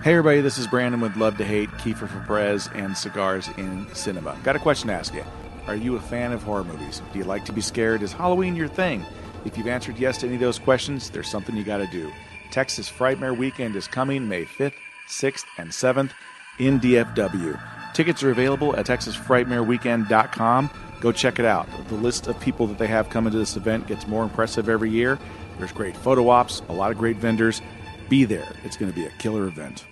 Hey everybody, this is Brandon with Love to Hate, Kiefer for Perez, and Cigars in Cinema. Got a question to ask you. Are you a fan of horror movies? Do you like to be scared? Is Halloween your thing? If you've answered yes to any of those questions, there's something you got to do. Texas Frightmare Weekend is coming May 5th, 6th, and 7th in DFW. Tickets are available at TexasFrightmareWeekend.com. Go check it out. The list of people that they have coming to this event gets more impressive every year. There's great photo ops, a lot of great vendors. Be there. It's going to be a killer event.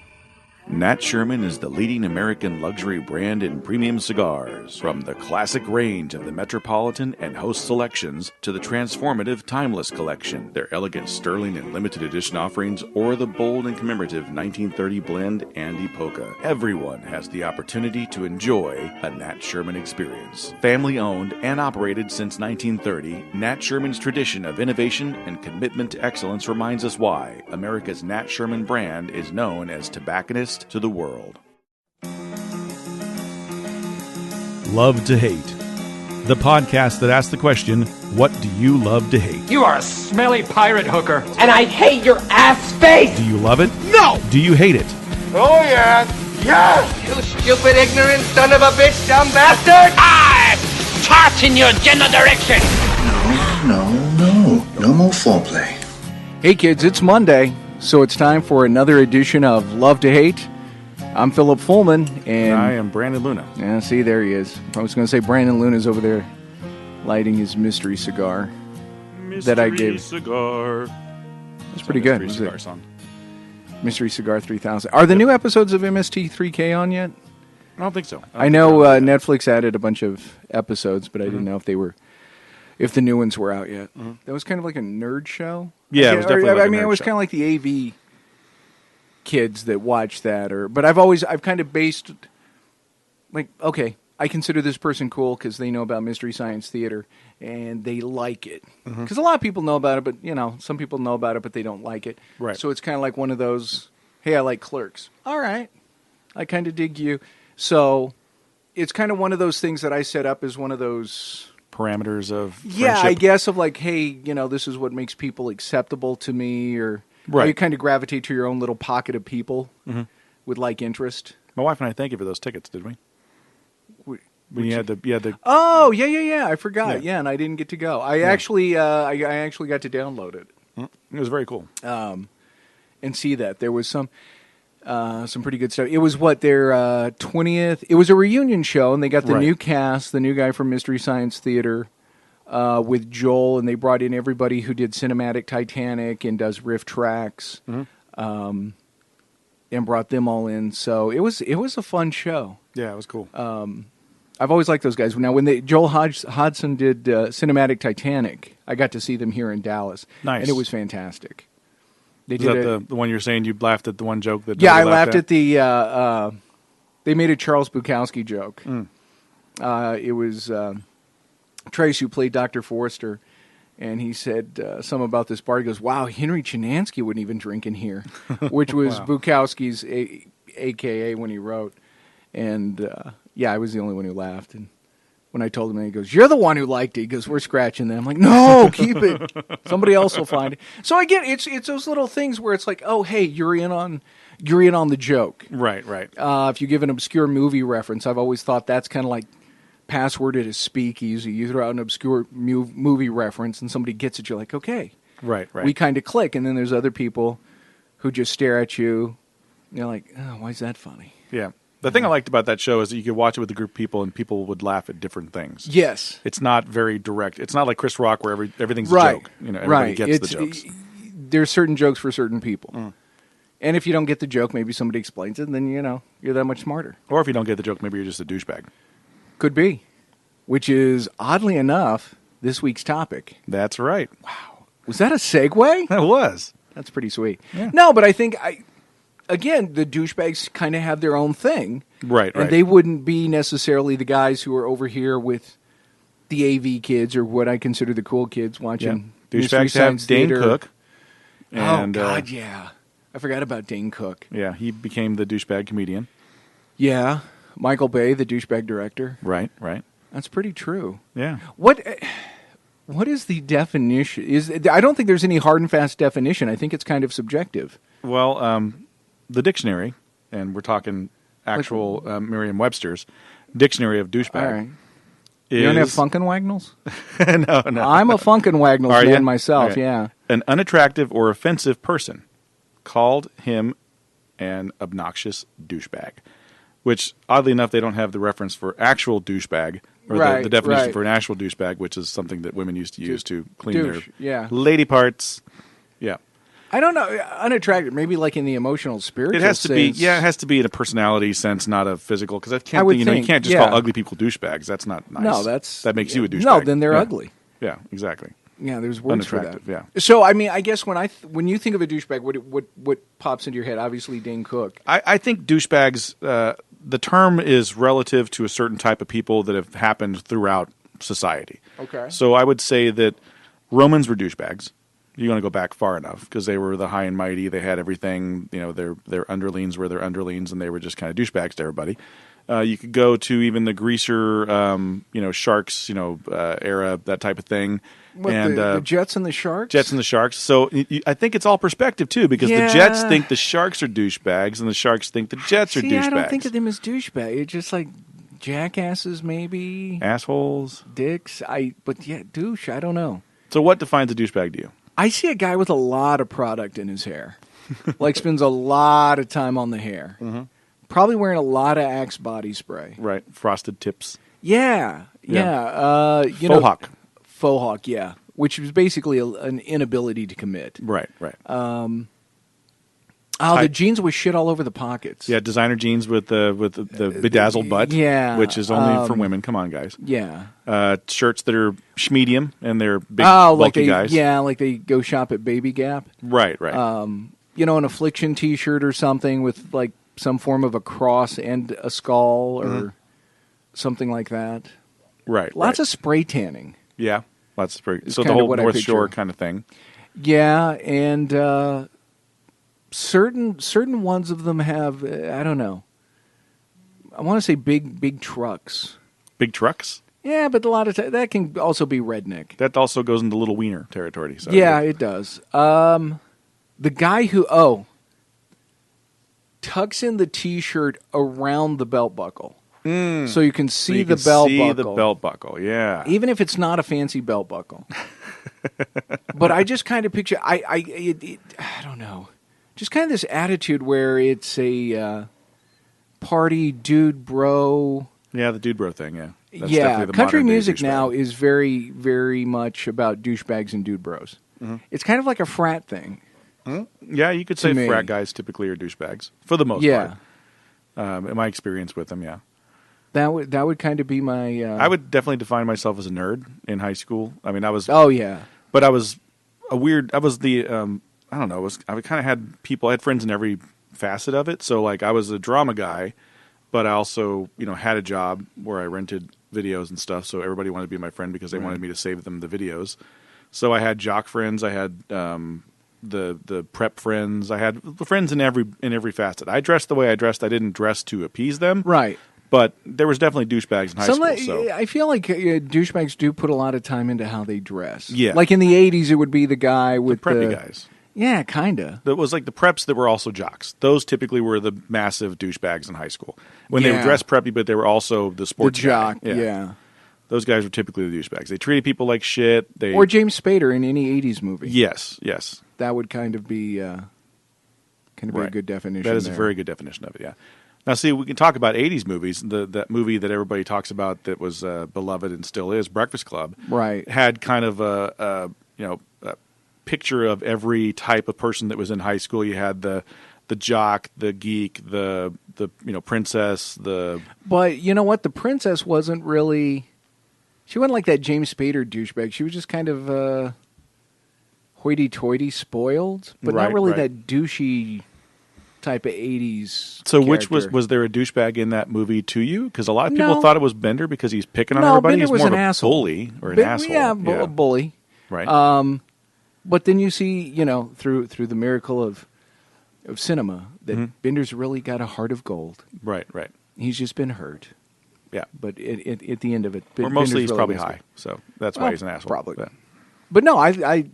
Nat Sherman is the leading American luxury brand in premium cigars. From the classic range of the Metropolitan and Host selections to the transformative Timeless collection, their elegant Sterling and limited edition offerings, or the bold and commemorative 1930 blend Andy Polka. Everyone has the opportunity to enjoy a Nat Sherman experience. Family owned and operated since 1930, Nat Sherman's tradition of innovation and commitment to excellence reminds us why America's Nat Sherman brand is known as tobacconist to the world. Love to Hate, the podcast that asks the question, what do you love to hate? You are a smelly pirate hooker. And I hate your ass face! Do you love it? No! Do you hate it? Oh, yeah. Yes! You stupid, ignorant son of a bitch, dumb bastard! I toss in your general direction! No more foreplay. Hey kids, it's Monday, so it's time for another edition of Love to Hate. I'm Philip Fullman, and I am Brandon Luna. Yeah, see, there he is. I was going to say Brandon Luna's over there lighting his mystery cigar that I gave. Cigar. It's pretty good. Mystery cigar song. Mystery Cigar 3000. Are the new episodes of MST3K on yet? I don't think so. I know Netflix added a bunch of episodes, but I didn't know if the new ones were out yet. That was kind of like a nerd show. Yeah, it was definitely like a nerd it was show. kind of like the AV kids that watch that, but I've kind of based, like, okay, I consider this person cool because they know about Mystery Science Theater and they like it. Because a lot of people know about it, but some people know about it, but they don't like it. Right. So it's kind of like one of those, hey, I like Clerks. All right, I kind of dig you. So it's kind of one of those things that I set up as one of those parameters of yeah, friendship. I guess of like, hey, this is what makes people acceptable to me, or right. You kind of gravitate to your own little pocket of people with like interest. My wife and I thank you for those tickets, did we? When you had the Oh, yeah, I forgot. Yeah. Yeah, and I didn't get to go. I actually got to download it. It was very cool. And see that. There was some pretty good stuff. It was their 20th. It was a reunion show, and they got the new cast, the new guy from Mystery Science Theater with Joel, and they brought in everybody who did Cinematic Titanic and does riff tracks, and brought them all in. So it was a fun show. Yeah, it was cool. I've always liked those guys. Now, when Joel Hodgson did Cinematic Titanic, I got to see them here in Dallas. Nice. And it was fantastic. They Is did that the one you're saying you laughed at the one joke that? Yeah, I nobody laughed at the. They made a Charles Bukowski joke. It was Trace, who played Dr. Forrester, and he said something about this bar. He goes, "Wow, Henry Chinansky wouldn't even drink in here," which was Wow. Bukowski's AKA when he wrote. And yeah, I was the only one who laughed. And when I told him, he goes, "You're the one who liked it." He goes, "We're scratching that." I'm like, "No, keep it. Somebody else will find it." So I get it's those little things where it's like, "Oh, hey, you're in on the joke." Right. If you give an obscure movie reference, I've always thought that's kind of like password at a speakeasy. You throw out an obscure movie reference, and somebody gets it. You're like, "Okay, Right. we kind of click." And then there's other people who just stare at you. And you're like, "Oh, why is that funny?" Yeah. The thing I liked about that show is that you could watch it with a group of people and people would laugh at different things. Yes. It's not very direct. It's not like Chris Rock where everything's a Right. joke. Everybody gets It's, the jokes. There's certain jokes for certain people. And if you don't get the joke, maybe somebody explains it, and then, you're that much smarter. Or if you don't get the joke, maybe you're just a douchebag. Could be. Which is, oddly enough, this week's topic. That's right. Wow. Was that a segue? That was. That's pretty sweet. Yeah. No, but I think, again, the douchebags kind of have their own thing. Right. And they wouldn't be necessarily the guys who are over here with the AV kids or what I consider the cool kids watching Mystery Douchebags have Science Dane Theater. Cook. Oh, And, God, yeah. I forgot about Dane Cook. Yeah, he became the douchebag comedian. Yeah. Michael Bay, the douchebag director. Right. That's pretty true. Yeah. What is the definition? I don't think there's any hard and fast definition. I think it's kind of subjective. Well, the dictionary and we're talking actual Merriam-Webster's dictionary of douchebag. All right. You don't have Funkenwagnalls? No. I'm a Funkenwagnalls man myself, Okay. yeah. An unattractive or offensive person called him an obnoxious douchebag, which, oddly enough, they don't have the reference for actual douchebag, or the definition for an actual douchebag, which is something that women used to use to clean their lady parts. Yeah. I don't know. Unattractive, maybe like in the emotional, spiritual It has to be, sense. it has to be in a personality sense, not a physical. Because you can't just call ugly people douchebags. That's not nice. No, that makes you a douchebag. No, then they're ugly. Yeah, exactly. Yeah, there's words for that. Yeah. So, I mean, I guess when you think of a douchebag, what pops into your head? Obviously, Dane Cook. I think douchebags. The term is relative to a certain type of people that have happened throughout society. Okay. So I would say that Romans were douchebags. You want to go back far enough because they were the high and mighty. They had everything. Their underlings were their underlings, and they were just kind of douchebags to everybody. You could go to even the greaser, sharks, era, that type of thing. The Jets and the Sharks? Jets and the Sharks. So I think it's all perspective, too, because the Jets think the Sharks are douchebags, and the Sharks think the Jets are douchebags. I don't think of them as douchebags. It's just like jackasses, maybe. Assholes. Dicks. Douche, I don't know. So what defines a douchebag to you? I see a guy with a lot of product in his hair. Like spends a lot of time on the hair. Mm-hmm. Probably wearing a lot of Axe body spray. Right. Frosted tips. Yeah. Faux hawk. Faux hawk, yeah. Which is basically an inability to commit. Right. The jeans with shit all over the pockets. Yeah, designer jeans with the bedazzled butt. Yeah. Which is only for women. Come on, guys. Yeah. Shirts that are schmedium and they're big, bulky guys. Yeah, like they go shop at Baby Gap. Right. An Affliction T-shirt or something with like some form of a cross and a skull or something like that. Right. Lots of spray tanning. Yeah, lots of spray. It's so the whole North Shore kind of thing. Yeah, and certain ones of them have I don't know. I want to say big trucks. Big trucks? Yeah, but a lot of that can also be redneck. That also goes into little wiener territory. So yeah, it does. The guy who tucks in the T-shirt around the belt buckle, so you can see the belt buckle. The belt buckle, yeah. Even if it's not a fancy belt buckle. But I just kind of picture I don't know, just kind of this attitude where it's a party dude bro. Yeah, the dude bro thing. Yeah. That's yeah, country music now is very, very much about douchebags and dude bros. Mm-hmm. It's kind of like a frat thing. Mm-hmm. Yeah, you could say frat guys typically are douchebags for the most part. In my experience with them, yeah. That would kind of be my. I would definitely define myself as a nerd in high school. I mean, I was. Oh yeah. But I was a weird. I was the. I don't know. I kind of had people. I had friends in every facet of it. So like, I was a drama guy, but I also had a job where I rented videos and stuff. So everybody wanted to be my friend because they wanted me to save them the videos. So I had jock friends. I had the prep friends. I had friends in every facet. I dressed the way I dressed. I didn't dress to appease them. Right. But there was definitely douchebags in high school. So I feel like douchebags do put a lot of time into how they dress. Yeah. Like in the 80s, it would be the guy with the preppy guys. Yeah, kind of. That was like the preps that were also jocks. Those typically were the massive douchebags in high school. When they were dressed preppy, but they were also the sports jock, guy. yeah. Those guys were typically the douchebags. They treated people like shit. Or James Spader in any 80s movie. Yes. That would kind of be a good definition. That is a very good definition of it, yeah. Now, see, we can talk about 80s movies. That movie that everybody talks about that was beloved and still is, Breakfast Club, right? Had kind of a picture of every type of person that was in high school. You had the jock, the geek, the princess, But you know what? The princess wasn't really. She wasn't like that James Spader douchebag. She was just kind of hoity-toity, spoiled, but not really that douchey type of 80s So character. Which was there a douchebag in that movie to you? Because a lot of people thought it was Bender because he's picking on everybody. Bender he's was more an of a asshole. bully or an asshole. Yeah, a bully. Right. But then you see, through the miracle of cinema, that Bender's really got a heart of gold. Right. He's just been hurt. Yeah. But at the end of it, or mostly he's probably high, so that's why he's an asshole. Probably. But no, I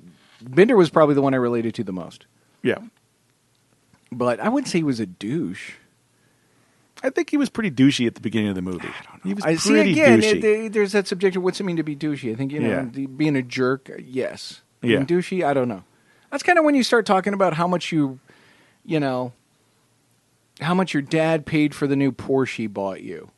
Bender was probably the one I related to the most. Yeah. But I wouldn't say he was a douche. I think he was pretty douchey at the beginning of the movie. I don't know. He was I pretty see again. douchey. There's that subjective. What's it mean to be douchey? I think being a jerk. Yes. Yeah. Being douchey. I don't know. That's kind of when you start talking about how much how much your dad paid for the new Porsche he bought you.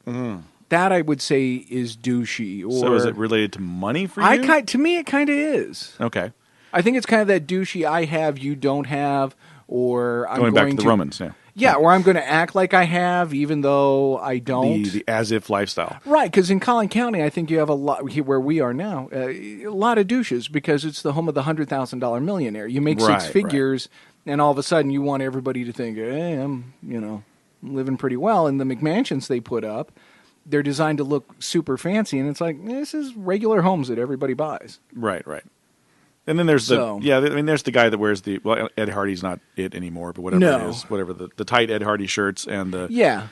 That I would say is douchey. Or, so is it related to money for you? To me, it kind of is. Okay. I think it's kind of that douchey I have, you don't have, or I'm going back to the Romans, yeah. Yeah, or I'm going to act like I have, even though I don't. The as-if lifestyle. Right, because in Collin County, I think you have a lot, where we are now, a lot of douches, because it's the home of the $100,000 millionaire. You make six figures, and all of a sudden you want everybody to think, hey, I'm living pretty well. And the McMansions they put up, they're designed to look super fancy, and it's like, this is regular homes that everybody buys. Right. And then there's there's the guy that wears Ed Hardy's not it anymore, but whatever it is, whatever the tight Ed Hardy shirts and the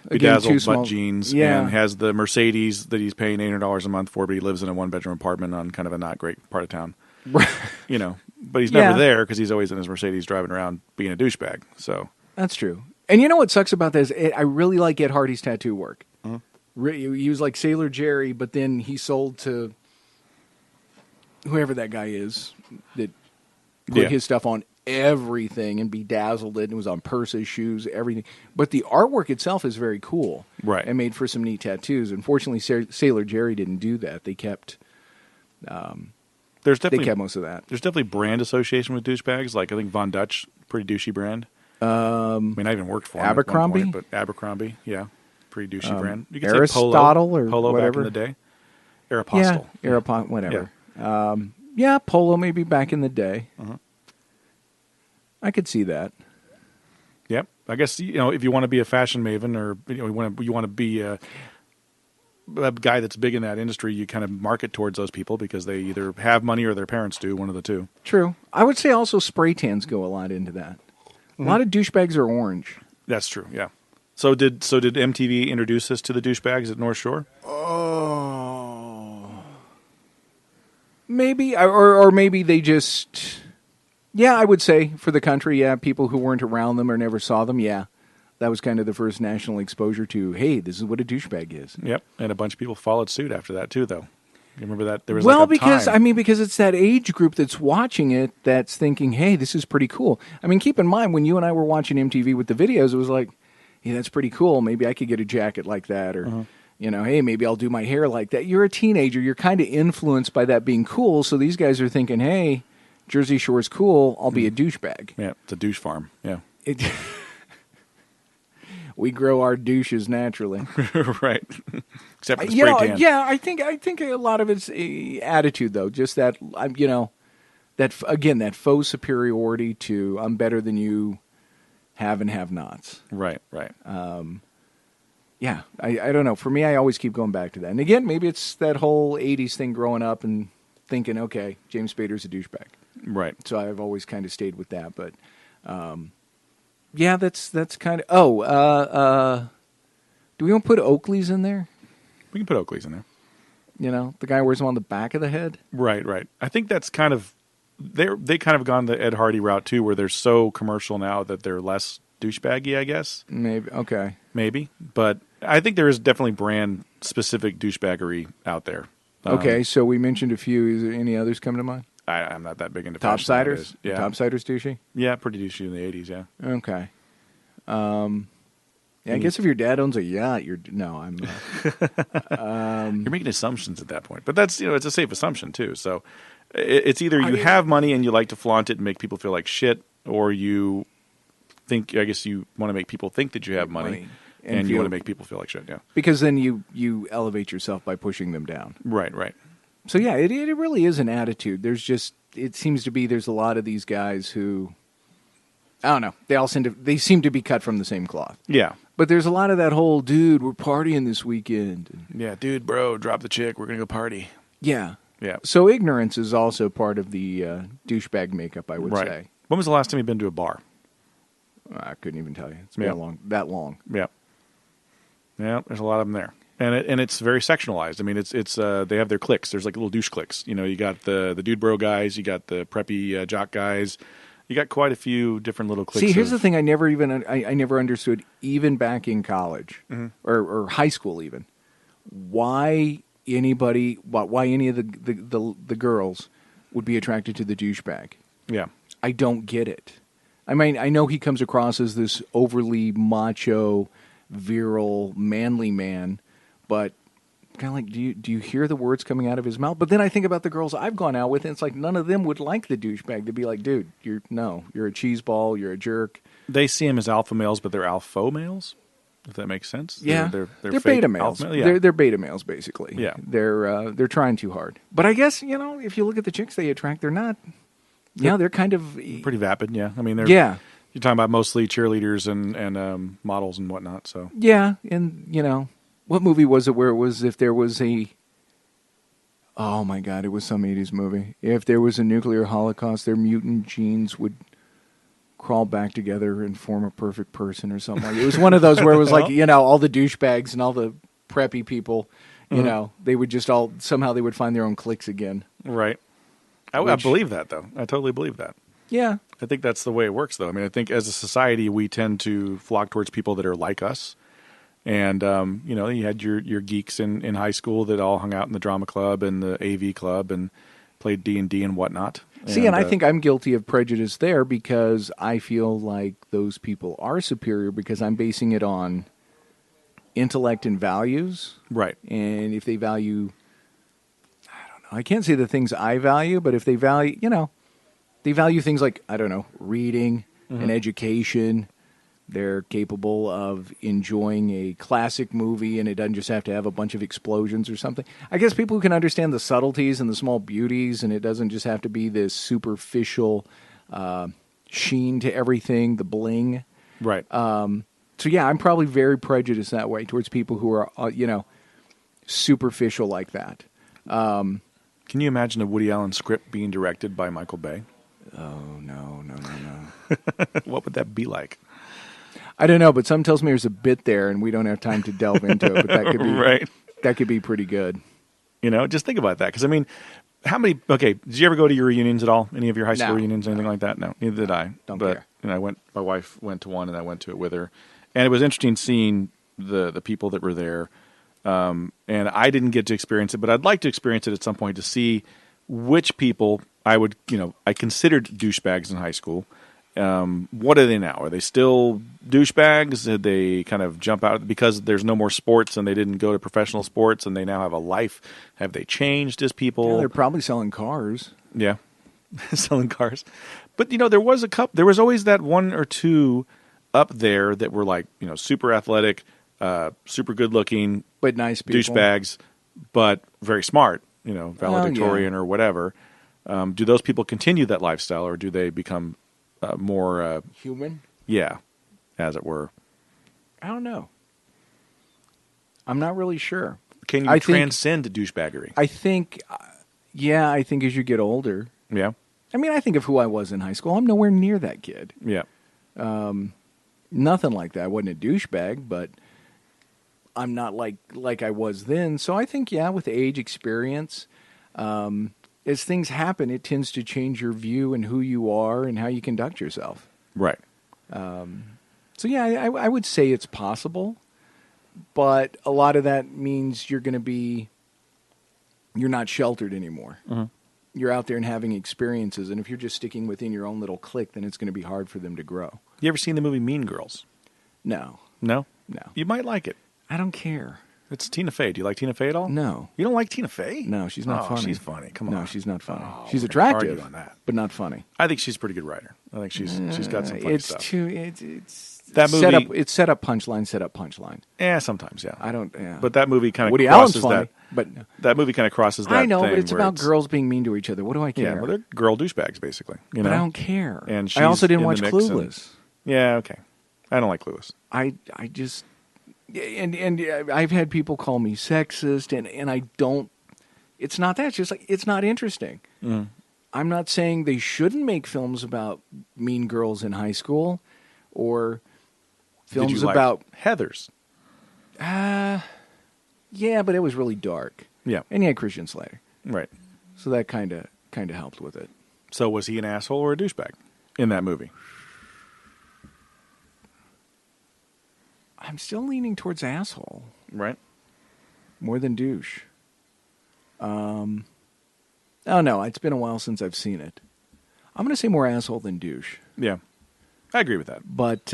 bedazzled butt jeans, and has the Mercedes that he's paying $800 a month for, but he lives in a 1-bedroom apartment on kind of a not great part of town. But he's never there because he's always in his Mercedes driving around being a douchebag. So that's true. And you know what sucks about this? I really like Ed Hardy's tattoo work. He was like Sailor Jerry, but then he sold to whoever that guy is that put his stuff on everything and bedazzled it, and it was on purses, shoes, everything. But the artwork itself is very cool. Right. And made for some neat tattoos. Unfortunately, Sailor Jerry didn't do that. They kept they kept most of that. There's definitely brand association with douchebags. Like I think Von Dutch, pretty douchey brand. I mean, I even worked for him Abercrombie? at one point, but Abercrombie, pretty douchey brand. You could Aristotle say or Polo whatever. back in the day. Aeropostale. Yeah, whatever. Yeah. Polo maybe back in the day. I could see that. Yep. I guess if you want to be a fashion maven, or you want to be a guy that's big in that industry, you kind of market towards those people because they either have money or their parents do, one of the two. True. I would say also spray tans go a lot into that. A lot of douchebags are orange. That's true. Yeah. So did MTV introduce us to the douchebags at North Shore? Oh, maybe, or maybe they just. Yeah, I would say for the country, people who weren't around them or never saw them, that was kind of the first national exposure to, hey, this is what a douchebag is. Yep, and a bunch of people followed suit after that too, though. You remember that? There was because it's that age group that's watching it that's thinking, hey, this is pretty cool. I mean, keep in mind, when you and I were watching MTV with the videos, it was like, hey, that's pretty cool. Maybe I could get a jacket like that, or, hey, maybe I'll do my hair like that. You're a teenager. You're kind of influenced by that being cool, so these guys are thinking, hey, Jersey Shore's cool, I'll be a douchebag. Yeah, it's a douche farm, yeah. We grow our douches naturally. Right. Except for the spray tan. Yeah, I think a lot of it's attitude, though. Just that, that faux superiority to I'm better than you, have and have-nots. Right. Yeah, I don't know. For me, I always keep going back to that. And again, maybe it's that whole 80s thing growing up and thinking, okay, James Spader's a douchebag. Right. So I've always kind of stayed with that. But, that's kind of... do we want to put Oakley's in there? We can put Oakley's in there. The guy wears them on the back of the head? Right. I think that's kind of... They kind of gone the Ed Hardy route, too, where they're so commercial now that they're less douchebaggy, I guess. Maybe. Okay. Maybe. But I think there is definitely brand-specific douchebaggery out there. Okay, so we mentioned a few. Is there any others come to mind? I'm not that big into Topsiders? Yeah. Topsiders douchey? Yeah, pretty douchey in the 80s, yeah. Okay. I guess if your dad owns a yacht, you're making assumptions at that point. But that's, it's a safe assumption, too. So it's either you have money and you like to flaunt it and make people feel like shit, or you think, I guess you want to make people think that you have money. And you want to make people feel like shit, yeah. Because then you elevate yourself by pushing them down. Right. So, yeah, it really is an attitude. It seems to be there's a lot of these guys who, I don't know, they seem to be cut from the same cloth. Yeah. But there's a lot of that whole, dude, we're partying this weekend. Yeah, dude, bro, drop the chick, we're going to go party. Yeah. Yeah. So ignorance is also part of the douchebag makeup, I would say. When was the last time you've been to a bar? I couldn't even tell you. It's been that long. Yeah. Yeah, there's a lot of them there. And it's very sectionalized. I mean, it's they have their cliques. There's like little douche cliques. You got the dude bro guys, you got the preppy jock guys, You got quite a few different little cliques. See, here's the thing: I never understood, even back in college or high school, even why any of the girls would be attracted to the douchebag. Yeah, I don't get it. I mean, I know he comes across as this overly macho, virile, manly man, but kind of like, do you hear the words coming out of his mouth? But then I think about the girls I've gone out with, and it's like none of them would like the douchebag. They'd be like, dude, you're a cheeseball, you're a jerk. they see him as alpha males, but they're alpha males. If that makes sense. Yeah, they're they're fake beta males. alpha male. Yeah. They're beta males, basically. Yeah. They're trying too hard. But I guess if you look at the chicks they attract, they're not. Yeah, they're kind of pretty vapid. Yeah, I mean, they're yeah. You're talking about mostly cheerleaders and models and whatnot. So Yeah, and what movie was it where it was if there was a oh my god, it was some 80s movie. If there was a nuclear holocaust, their mutant genes would crawl back together and form a perfect person or something like it. It was one of those where it was like, all the douchebags and all the preppy people, they would just all somehow they would find their own cliques again. right. I believe that though. I totally believe that. Yeah. I think that's the way it works, though. I mean, I think as a society, we tend to flock towards people that are like us. And, you had your geeks in high school that all hung out in the drama club and the AV club and played D&D and whatnot. See, and I think I'm guilty of prejudice there because I feel like those people are superior because I'm basing it on intellect and values. Right. And if they value, I don't know, I can't say the things I value, but if they value, they value things like, I don't know, reading and education. They're capable of enjoying a classic movie, and it doesn't just have to have a bunch of explosions or something. I guess people who can understand the subtleties and the small beauties, and it doesn't just have to be this superficial sheen to everything, the bling. Right. So, yeah, I'm probably very prejudiced that way towards people who are, superficial like that. Can you imagine a Woody Allen script being directed by Michael Bay? Oh, no. What would that be like? I don't know, but something tells me there's a bit there, and we don't have time to delve into it. But that could be right. That could be pretty good. Just think about that. Because, I mean, how many... Okay, did you ever go to your reunions at all? Any of your high school reunions, anything like that? No, neither did I. Don't care. My wife went to one, and I went to it with her. And it was interesting seeing the people that were there. And I didn't get to experience it, but I'd like to experience it at some point to see which people I would... I considered douchebags in high school. What are they now? Are they still douchebags? Did they kind of jump out because there's no more sports and they didn't go to professional sports and they now have a life? Have they changed as people? Yeah, they're probably selling cars. Yeah, selling cars. But there was there was always that one or two up there that were like super athletic, super good looking, but nice people. Douchebags, but very smart. Valedictorian or whatever. Do those people continue that lifestyle or do they become more human? Yeah, as it were. I don't know. I'm not really sure. Can you transcend douchebaggery? I think as you get older. Yeah. I mean, I think of who I was in high school. I'm nowhere near that kid. Yeah. Nothing like that. I wasn't a douchebag, but I'm not like I was then. So I think, with age, experience, as things happen, it tends to change your view and who you are and how you conduct yourself. Right. So, I would say it's possible, but a lot of that means you're not sheltered anymore. Mm-hmm. You're out there and having experiences, and if you're just sticking within your own little clique, then it's going to be hard for them to grow. You ever seen the movie Mean Girls? No. No? No. You might like it. I don't care. It's Tina Fey. Do you like Tina Fey at all? No. You don't like Tina Fey? No, she's not funny. She's funny. Come on. No, she's not funny. Oh, she's we're attractive, argue on that. but not funny. I think she's a pretty good writer. I think she's got some funny stuff. It's that movie. It's set up punchline. Yeah, sometimes, yeah. I don't. Yeah. But that movie kind of Woody crosses Allen's funny, that. but that movie kind of crosses that. I know, thing but it's where about girls being mean to each other. What do I care? Yeah, well, they're girl douchebags, basically. But I don't care. And I also didn't in watch the mix Clueless. Yeah, okay. I don't like Clueless. I just and I've had people call me sexist, and I don't. It's not that. It's just like it's not interesting. Mm. I'm not saying they shouldn't make films about mean girls in high school, or films Did you about like Heathers. Yeah, but it was really dark. Yeah, and you had Christian Slater, right. so that kind of helped with it. So was he an asshole or a douchebag in that movie? I'm still leaning towards asshole Right. more than douche. Oh no, it's been a while since I've seen it. I'm going to say more asshole than douche. Yeah, I agree with that. But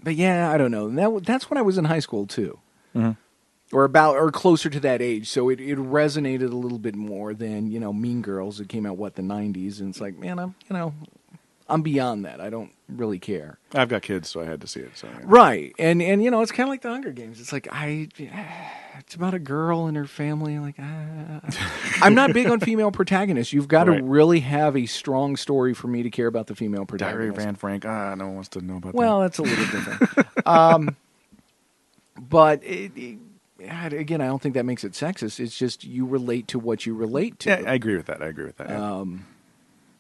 yeah, I don't know. That's when I was in high school too, or closer to that age. So it resonated a little bit more than Mean Girls. It came out the 90s, and it's like, man, I'm beyond that. I don't really care. I've got kids, so I had to see it. So yeah. Right, and it's kind of like the Hunger Games. It's like it's about a girl and her family. Like I'm not big on female protagonists. You've got to really have a strong story for me to care about the female protagonist. Diary of Anne Frank. No one wants to know about that. Well, that's a little different. But again, I don't think that makes it sexist. It's just you relate to what you relate to. Yeah, I agree with that. Yeah.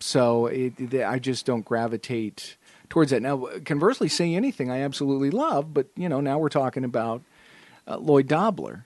So I just don't gravitate towards that. Now, conversely, Say Anything I absolutely love, but now we're talking about Lloyd Dobler,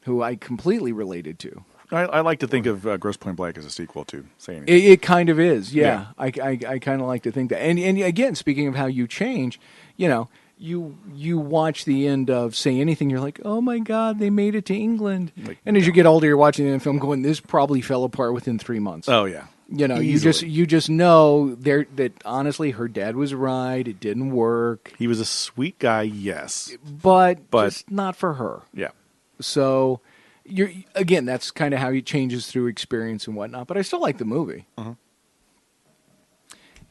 who I completely related to. I like to think of Grosse Pointe Blank as a sequel to Say Anything. It kind of is, yeah. I kind of like to think that. And again, speaking of how you change, you watch the end of Say Anything, you're like, oh my God, they made it to England. And as you get older, you're watching the film going, this probably fell apart within 3 months. Oh yeah. Easily. you just know that honestly her dad was right. It didn't work. He was a sweet guy, yes, but just not for her. Yeah. So again, that's kind of how he changes through experience and whatnot. But I still like the movie.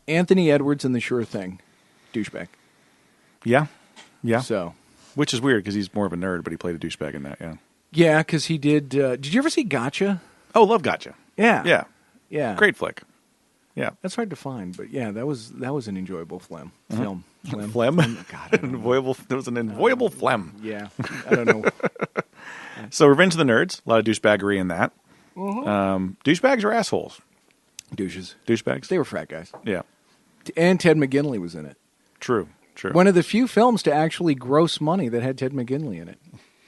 Anthony Edwards in The Sure Thing, douchebag. Yeah. So, which is weird because he's more of a nerd, but he played a douchebag in that. Yeah. Yeah, because he did. Did you ever see Gotcha? Oh, love Gotcha. Yeah. Yeah. Great flick. Yeah. That's hard to find, but yeah, that was an enjoyable film. Phlegm? God, there was an enjoyable phlegm. Yeah. I don't know. So Revenge of the Nerds, a lot of douchebaggery in that. Douchebags or assholes? Douchebags? They were frat guys. Yeah. And Ted McGinley was in it. True. One of the few films to actually gross money that had Ted McGinley in it.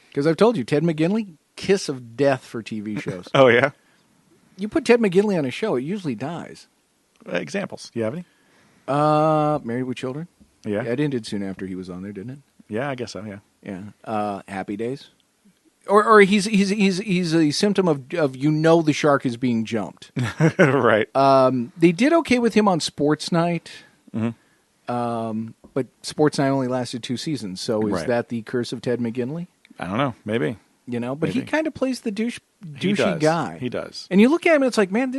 Because I've told you, Ted McGinley, kiss of death for TV shows. Oh, yeah? You put Ted McGinley on a show, it usually dies. Examples. You have any? Married with Children. Yeah. It ended soon after he was on there, didn't it? Yeah, I guess so, yeah. Yeah. Happy Days. Or he's a symptom of the shark is being jumped. Right. They did okay with him on Sports Night. But Sports Night only lasted 2 seasons, so is that the curse of Ted McGinley? I don't know. Maybe. But he kind of plays the douchey guy. He does. And you look at him, and it's like, man,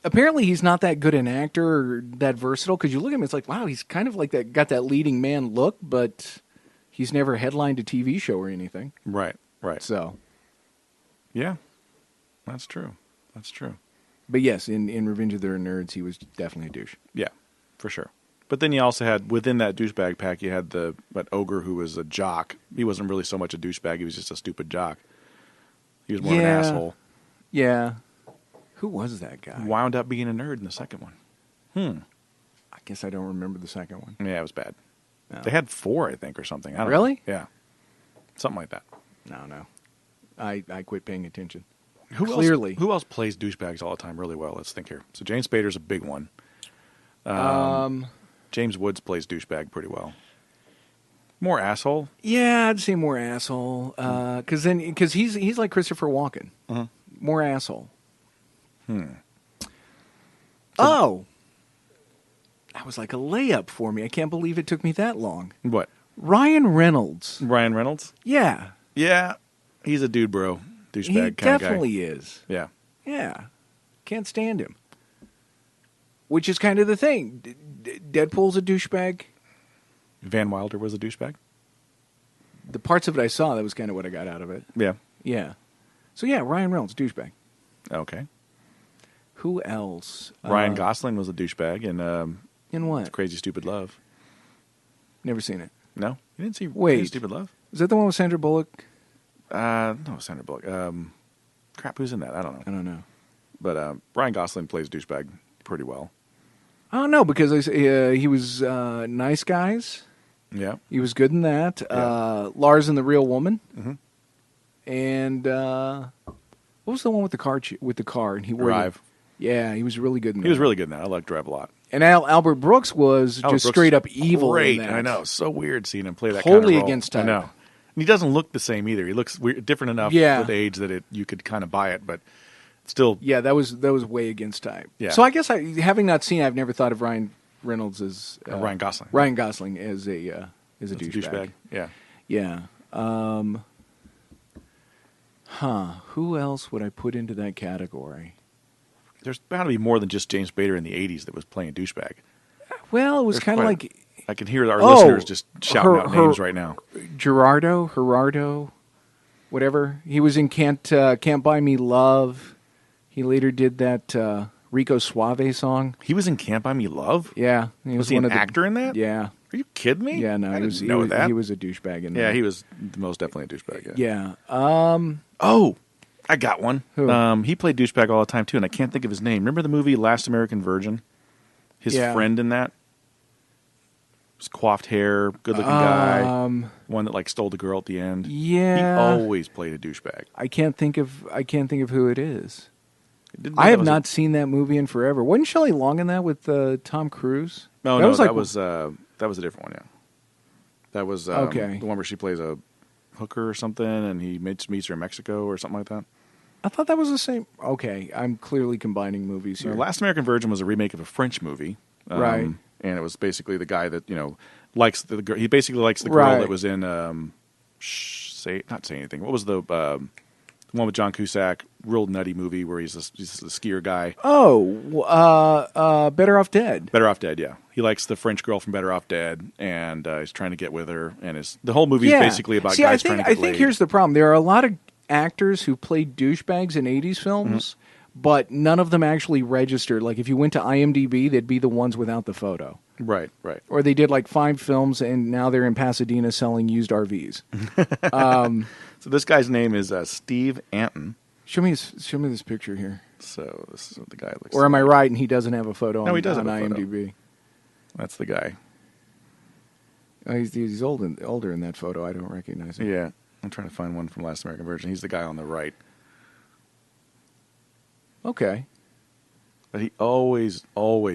apparently he's not that good an actor or that versatile. Because you look at him, it's like, wow, he's kind of like that, got that leading man look, but he's never headlined a TV show or anything. Right. So, yeah, that's true. But yes, in Revenge of the Nerds, he was definitely a douche. Yeah, for sure. But then you also had, within that douchebag pack, you had that ogre who was a jock. He wasn't really so much a douchebag, he was just a stupid jock. He was more of an asshole. Yeah. Who was that guy? Wound up being a nerd in the second one. I guess I don't remember the second one. Yeah, it was bad. No. They had 4, I think, or something. I don't Really? know. Yeah. Something like that. No. I quit paying attention. Who else plays douchebags all the time really well? Let's think here. So James Spader's a big one. James Woods plays douchebag pretty well. More asshole? Yeah, I'd say more asshole. Because he's like Christopher Walken. More asshole. Oh! That was like a layup for me. I can't believe it took me that long. What? Ryan Reynolds. Ryan Reynolds? Yeah. Yeah. He's a dude, bro. Douchebag He kind of guy. definitely is. Yeah. Yeah. Can't stand him. Which is kind of the thing. Deadpool's a douchebag. Van Wilder was a douchebag? The parts of it I saw, that was kind of what I got out of it. Yeah. Yeah. So yeah, Ryan Reynolds, douchebag. Okay. Who else? Ryan Gosling was a douchebag in what? Crazy Stupid Love. Never seen it. No? You didn't see Wait. Crazy Stupid Love? Is that the one with Sandra Bullock? No, Sandra Bullock. Crap, who's in that? I don't know. But Ryan Gosling plays douchebag pretty well. I don't know, because he was Nice Guys. Yeah. He was good in that. Yeah. Lars and the Real Woman. And what was the one with the car? And he wore Arrive. Yeah, he was really good in that. He was really good in that. I liked Drive a lot. And Albert Brooks was just Brooks straight up evil great. in that. I know. So weird seeing him play that Wholly kind of role. against type. I know. And he doesn't look the same either. He looks weird, different enough with age that you could kind of buy it, but still. Yeah, that was way against type. Yeah. So I guess having not seen, I've never thought of Ryan Reynolds as Ryan Gosling. Ryan Gosling as a douchebag. Yeah. Yeah. Who else would I put into that category? There's bound to be more than just James Bader in the 80s that was playing douchebag. Well, it was kind of like... I can hear our listeners just shouting out names right now. Gerardo, whatever. He was in Can't Buy Me Love. He later did that Rico Suave song. He was in Can't Buy Me Love? Yeah. Was he an actor in that? Yeah. Are you kidding me? Yeah, no, I didn't know that. He was a douchebag in that. Yeah, he was most definitely a douchebag. Yeah. Oh, I got one. Who? He played douchebag all the time, too, and I can't think of his name. Remember the movie Last American Virgin? His friend in that? His coiffed hair, good-looking guy. One that, like, stole the girl at the end. Yeah. He always played a douchebag. I can't think of who it is. I have not seen that movie in forever. Wasn't Shelley Long in that with Tom Cruise? No, that was a different one, yeah. That was okay. The one where she plays a hooker or something, and he meets her in Mexico or something like that. I thought that was the same. Okay, I'm clearly combining movies here. Last American Virgin was a remake of a French movie, right? And it was basically the guy that likes the girl. He basically likes the girl that was in not say anything. What was the one with John Cusack? Real nutty movie where he's a skier guy. Oh, Better Off Dead. Better Off Dead. Yeah, he likes the French girl from Better Off Dead, and he's trying to get with her. And the whole movie is basically about guys trying to get laid. I think here's the problem. There are a lot of actors who played douchebags in 80s films, but none of them actually registered. Like, if you went to IMDb, they'd be the ones without the photo. Right. Or they did like 5 films, and now they're in Pasadena selling used RVs. So this guy's name is Steve Anton. Show me this picture here. So this is what the guy looks like. Or am I right, and he doesn't have a photo he does on have a photo. IMDb? That's the guy. Oh, he's older in that photo. I don't recognize him. Yeah. I'm trying to find one from Last American Virgin. He's the guy on the right. Okay. But he always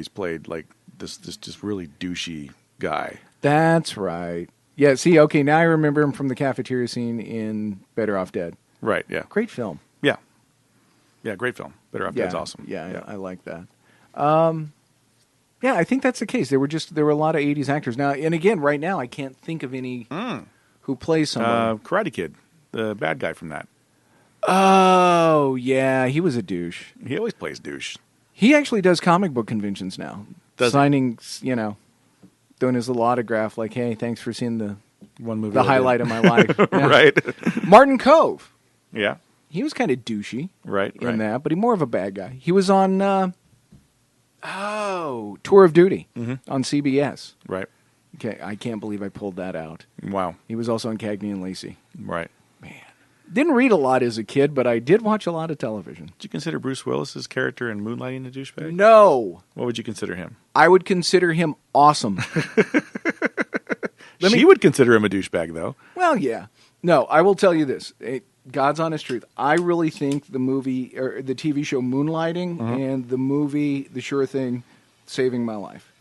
played like this just really douchey guy. That's right. Yeah, see, okay, now I remember him from the cafeteria scene in Better Off Dead. Right, yeah. Great film. Yeah. Yeah, great film. Better Off Dead's awesome. Yeah, I like that. Yeah, I think that's the case. There were a lot of 80s actors. Now, and again, right now, I can't think of any who plays someone. Karate Kid, the bad guy from that. Oh, yeah, he was a douche. He always plays douche. He actually does comic book conventions now. Signing, doing his little autograph, like, hey, thanks for seeing the highlight of my life. Yeah. Right. Martin Cove. Yeah. He was kind of douchey in that, but he's more of a bad guy. He was on Tour of Duty on CBS. Right. Okay, I can't believe I pulled that out. Wow. He was also on Cagney and Lacey. Right. Man. Didn't read a lot as a kid, but I did watch a lot of television. Did you consider Bruce Willis's character in Moonlighting a douchebag? No. What would you consider him? I would consider him awesome. She would consider him a douchebag, though. Well, yeah. No, I will tell you this. God's honest truth. I really think the movie or the TV show Moonlighting and the movie The Sure Thing saving my life.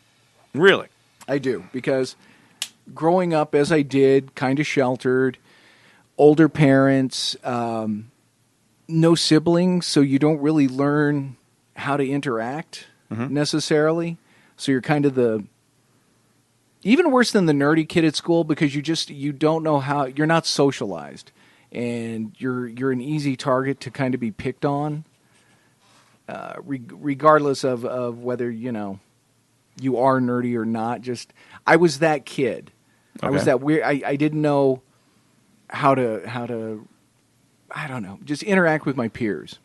Really? I do, because growing up as I did, kind of sheltered, older parents, no siblings, so you don't really learn how to interact necessarily. So you're kind of even worse than the nerdy kid at school, because you don't know how, you're not socialized, and you're an easy target to kind of be picked on, regardless of whether you are nerdy or not. Just I was that kid. Okay. I was that weird. I didn't know how to I don't know, just interact with my peers,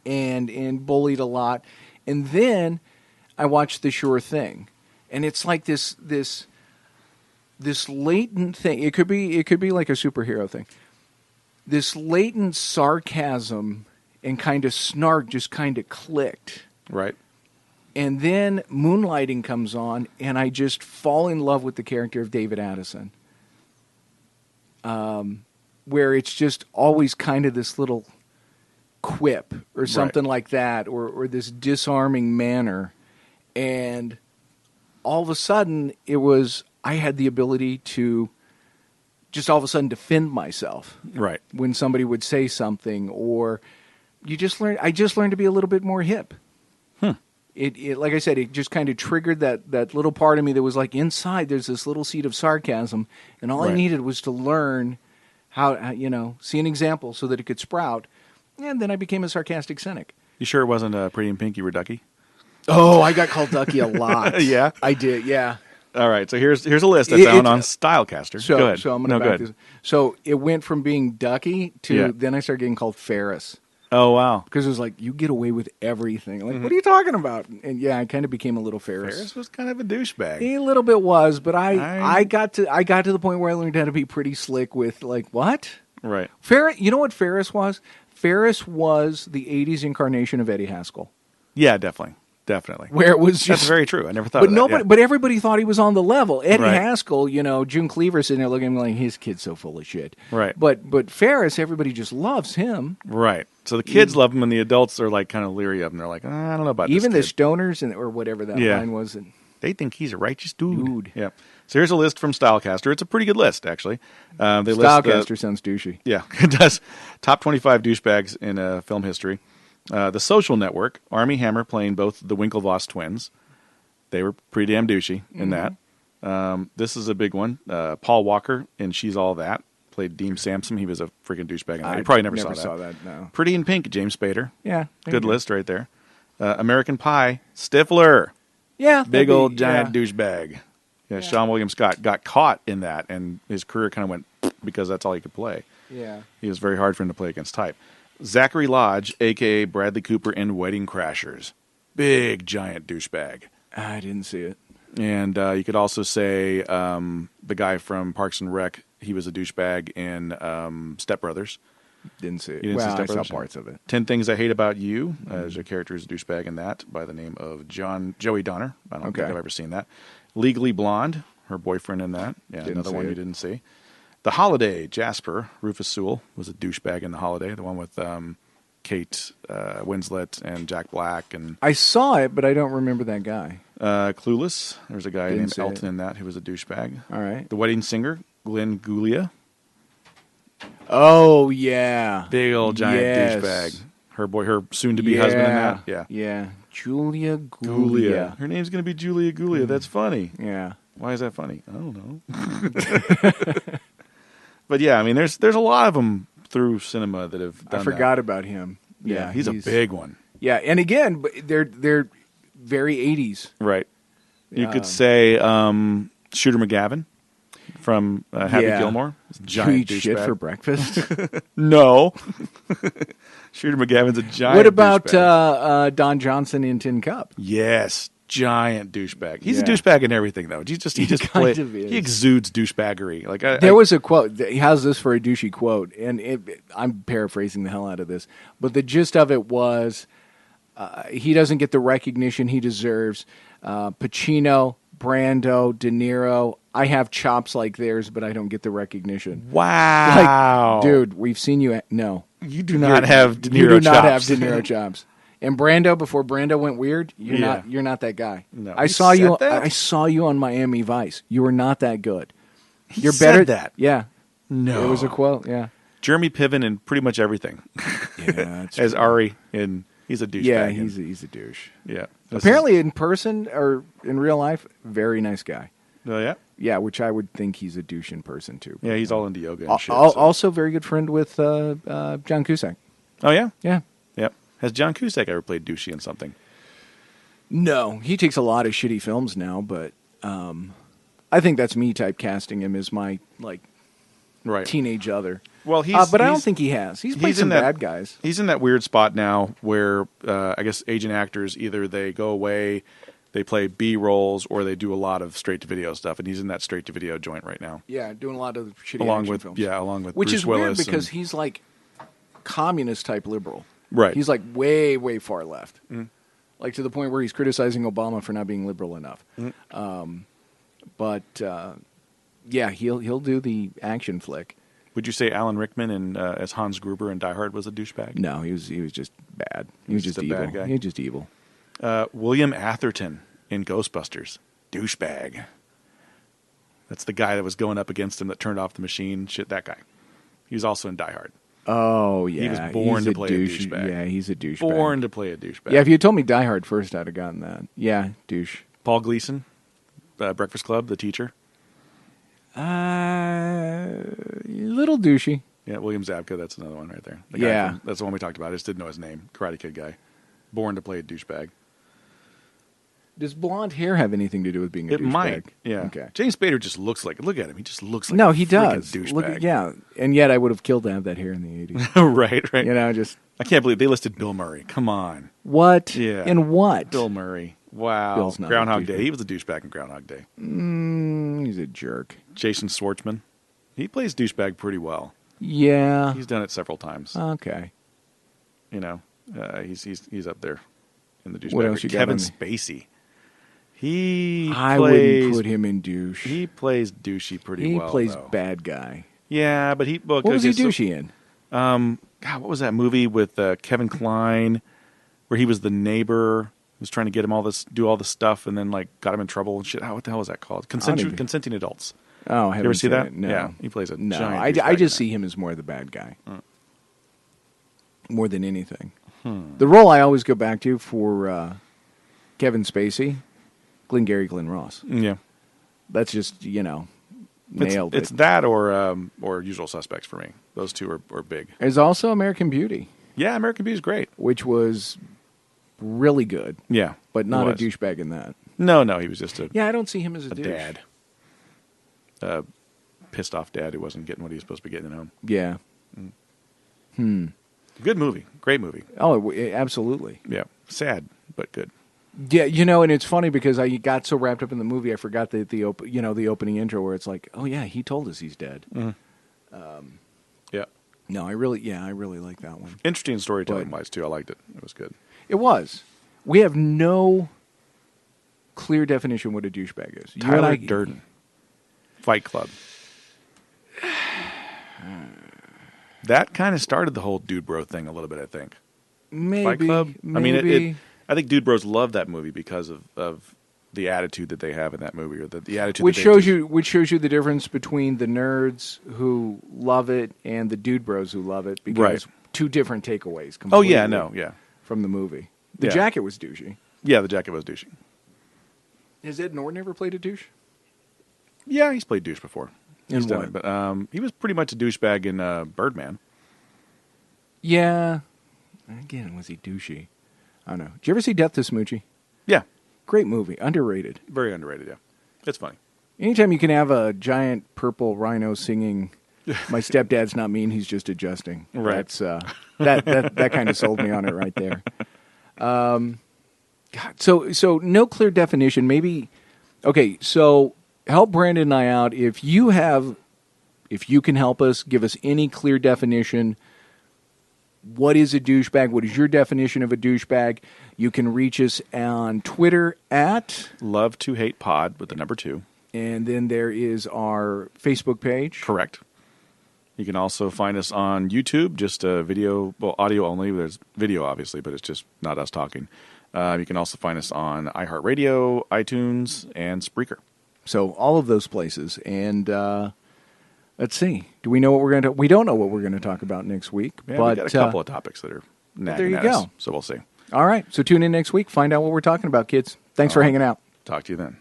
and bullied a lot. And then I watched The Sure Thing. And it's like this latent thing. It could be like a superhero thing. This latent sarcasm and kind of snark just kind of clicked. Right. And then Moonlighting comes on, and I just fall in love with the character of David Addison. Where it's just always kind of this little quip or something like that, or this disarming manner, and all of a sudden I had the ability to just all of a sudden defend myself. Right. When somebody would say something, or I just learned to be a little bit more hip. It like I said, it just kind of triggered that little part of me that was like inside there's this little seed of sarcasm, and all I needed was to learn how, see an example so that it could sprout, and then I became a sarcastic cynic. You sure it wasn't Pretty in Pink you were Ducky? Oh, I got called Ducky a lot. Yeah? I did, yeah. All right, so here's a list I found on Stylecaster. Go ahead. So I'm going to back this. So it went from being Ducky to then I started getting called Ferris. Oh, wow. Because it was like, you get away with everything. Like, what are you talking about? And yeah, I kind of became a little Ferris. Ferris was kind of a douchebag. He a little bit was, but I got to the point where I learned how to be pretty slick with, like, what? Right. Ferris, you know what Ferris was? Ferris was the 80s incarnation of Eddie Haskell. Yeah, definitely. Where it was just... That's very true. I never thought of that. But everybody thought he was on the level. Eddie Haskell, June Cleaver sitting there looking at him like, his kid's so full of shit. Right. But Ferris, everybody just loves him. Right. So the kids love him, and the adults are like kind of leery of him. They're like, I don't know about even this the stoners or whatever that line was. They think he's a righteous dude. Yeah. So here's a list from Stylecaster. It's a pretty good list, actually. Stylecaster sounds douchey. Yeah, it does. Top 25 douchebags in film history. The Social Network, Armie Hammer playing both the Winklevoss twins. They were pretty damn douchey in that. This is a big one. Paul Walker in She's All That played Dean Sampson. He was a freaking douchebag in that. You probably never saw that. No. Pretty in Pink, James Spader. Yeah. Good list right there. American Pie, Stifler. Yeah. Big old giant douchebag. Yeah, Sean William Scott got caught in that, and his career kind of went because that's all he could play. Yeah. It was very hard for him to play against type. Zachary Lodge, a.k.a. Bradley Cooper in Wedding Crashers. Big, giant douchebag. I didn't see it. And you could also say the guy from Parks and Rec, he was a douchebag in Step Brothers. Didn't see it. You didn't see Step I Brothers? saw parts of it. 10 Things I Hate About You. There's a character who's a douchebag in that by the name of Joey Donner. I don't think I've ever seen that. Legally Blonde, her boyfriend in that. Yeah, another one you didn't see. The Holiday, Jasper, Rufus Sewell was a douchebag in The Holiday, the one with Kate Winslet and Jack Black. And I saw it, but I don't remember that guy. Clueless, there's a guy named Elton in that who was a douchebag. All right. The Wedding Singer, Glenn Guglia. Oh, yeah. Big old giant douchebag. Her soon-to-be husband in that. Yeah. Yeah. Julia Guglia. Her name's going to be Julia Guglia. That's funny. Yeah. Why is that funny? I don't know. But yeah, I mean, there's a lot of them through cinema that have done I forgot about him. Yeah, he's a big one. Yeah, and again, they're very 80s. Right. You could say Shooter McGavin from Happy Gilmore. Giant douchebag. Shit for breakfast? No. Shooter McGavin's a giant What about Don Johnson in Tin Cup? Yes. Giant douchebag. He's a douchebag in everything, though. He exudes douchebaggery. Like there was a quote. He has this for a douchey quote, and I'm paraphrasing the hell out of this, but the gist of it was he doesn't get the recognition he deserves. Pacino, Brando, De Niro. I have chops like theirs, but I don't get the recognition. Wow, like, dude, we've seen you. No, you do not have De Niro chops. You do not have De Niro chops. And Brando, before Brando went weird, you're not that guy. No, I saw you on Miami Vice. You were not that good. You're better said that. Yeah. No. It was a quote, yeah. Jeremy Piven in pretty much everything. Yeah, that's as Ari in he's a douchebag. Yeah, he's a douche. Yeah. Apparently in person or in real life, very nice guy. Oh yeah? Yeah, which I would think he's a douche in person too. Yeah, he's all into yoga and shit. Also very good friend with John Cusack. Oh yeah? Yeah. Yep. Has John Cusack ever played douchey in something? No, he takes a lot of shitty films now, but I think that's me typecasting him as my teenage other. Well, but I don't think he has. He's played some bad guys. He's in that weird spot now where I guess agent actors either they go away, they play B roles, or they do a lot of straight to video stuff, and he's in that straight to video joint right now. Yeah, doing a lot of shitty action films. Yeah, along with which Bruce is Willis weird because he's like communist type liberal. Right. He's like way, way far left. Like to the point where he's criticizing Obama for not being liberal enough. But yeah, he'll do the action flick. Would you say Alan Rickman as Hans Gruber in Die Hard was a douchebag? No, he was just bad. He was just a evil. bad guy? He was just evil. William Atherton in Ghostbusters. Douchebag. That's the guy that was going up against him that turned off the machine. Shit, that guy. He was also in Die Hard. Oh, yeah. He was born to play a douchebag. Yeah, he's a douchebag. Born to play a douchebag. Yeah, if you had told me Die Hard first, I'd have gotten that. Yeah, douche. Paul Gleason, Breakfast Club, the teacher. Little douchey. Yeah, William Zabka, that's another one right there. That's the one we talked about. I just didn't know his name. Karate Kid guy. Born to play a douchebag. Does blonde hair have anything to do with being a douchebag? It might, yeah. Okay. James Spader just looks like, look at him, he just looks like no, a he does. douchebag. Yeah, and yet I would have killed to have that hair in the 80s. Right. You know, just... I can't believe they listed Bill Murray. Come on. What? Yeah. In what? Bill Murray. Wow. Bill's not Groundhog Day. He was a douchebag in Groundhog Day. He's a jerk. Jason Schwartzman. He plays douchebag pretty well. Yeah. He's done it several times. Okay. You know, he's up there in the douchebag. What else you got Kevin on me? Spacey. I wouldn't put him in douche. He plays douchey pretty well. He plays though. bad guy. Yeah, but What was he douchey in? God, what was that movie with Kevin Kline where he was the neighbor who was trying to get him do all this stuff and then like got him in trouble and shit? What the hell was that called? Consenting Adults. Oh, I haven't You ever see seen that? it. No. Yeah, he plays a No, giant I douchebag just in see him as more the bad guy. More than anything. Hmm. The role I always go back to for Kevin Spacey, Glengarry Glen Ross. Yeah. That's just, nailed It's it. that or Usual Suspects for me. Those two are big. There's also American Beauty, Yeah, American Beauty is great. which was really good, Yeah. but not it a was. douchebag in that. No, he was just a Yeah, I don't see him as a douche. dad. Pissed off dad who wasn't getting what he was supposed to be getting at home. Yeah. Good movie. Great movie. Oh, absolutely. Yeah. Sad, but good. Yeah, and it's funny because I got so wrapped up in the movie, I forgot the opening intro where it's like, oh yeah, he told us he's dead. Yeah. No, I really like that one. Interesting storytelling wise too. I liked it. It was good. It was. We have no clear definition what a douchebag is. You and Tyler I- Durden. Fight Club. That kind of started the whole dude bro thing a little bit, I think. Maybe. Fight Club. Maybe. I mean, I think dude bros love that movie because of the attitude that they have in that movie, or the attitude. which that shows you the difference between the nerds who love it and the dude bros who love it, because Right. two different takeaways. Oh yeah, no, yeah, from the movie. The Yeah. jacket was douchey. yeah. The jacket was douchey. Has Ed Norton ever played a douche? Yeah, he's played douche before. In He's done what? it, but he was pretty much a douchebag in Birdman. Yeah. Again, was he douchey? I don't know. Did you ever see Death to Smoochie? Yeah, Great movie, underrated. very underrated. Yeah, it's funny. Anytime you can have a giant purple rhino singing, "My stepdad's not mean, he's just adjusting." Right. That's that kind of sold me on it right there. God, so no clear definition. Maybe okay. So help Brandon and I out if you can help us, give us any clear definition. What is a douchebag? What is your definition of a douchebag? You can reach us on Twitter at, Love to Hate Pod with the number 2. and then there is our Facebook page. Correct. You can also find us on YouTube, just video, well, audio only. There's video, obviously, but it's just not us talking. You can also find us on iHeartRadio, iTunes, and Spreaker. So all of those places. And let's see. Do we know what we're going to? We don't know what we're going to talk about next week. Yeah, but we got a couple of topics that are nagging there you at go. us, so we'll see. All right. So tune in next week. Find out what we're talking about, kids. Thanks for hanging out. Talk to you then.